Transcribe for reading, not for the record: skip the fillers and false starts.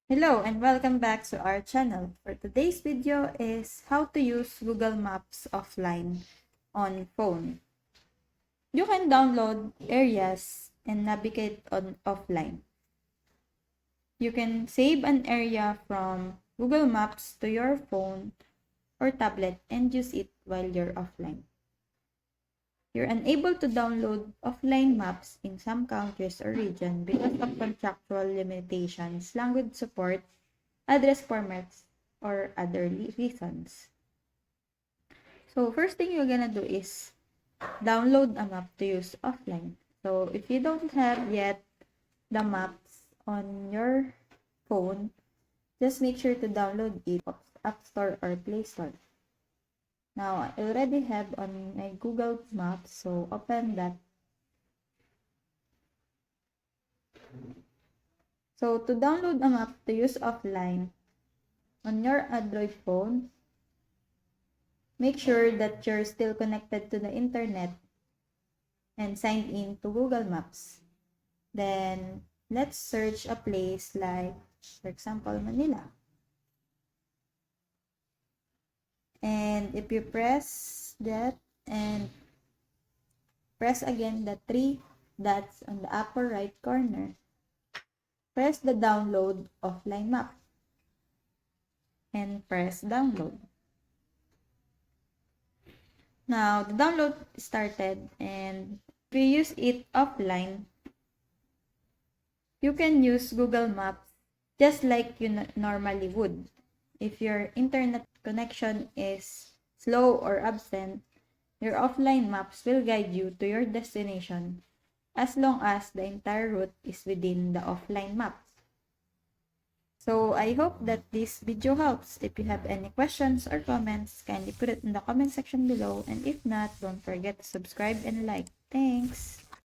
Hello and welcome back to our channel. For today's video is how to use Google Maps offline on phone. You can download areas and navigate on offline. You can save an area from Google Maps to your phone or tablet and use it while you're offline. You're unable to download offline maps in some countries or regions because of contractual limitations, language support, address formats, or other reasons. So first thing you're gonna do is download a map to use offline. So if you don't have yet the maps on your phone, just make sure to download it from App Store or Play Store. Now, I already have on my Google Maps, so open that. So to download a map to use offline on your Android phone, make sure that you're still connected to the internet and signed in to Google Maps. Then, let's search a place like, for example, Manila. And if you press that and press again the three dots on the upper right corner, press the download offline map and press download. Now, the download started, and if you use it offline, you can use Google Maps just like you normally would. If your internet connection is slow or absent, your offline maps will guide you to your destination as long as the entire route is within the offline maps. So I hope that this video helps. If you have any questions or comments, kindly put it in the comment section below. And if not, don't forget to subscribe and like. Thanks!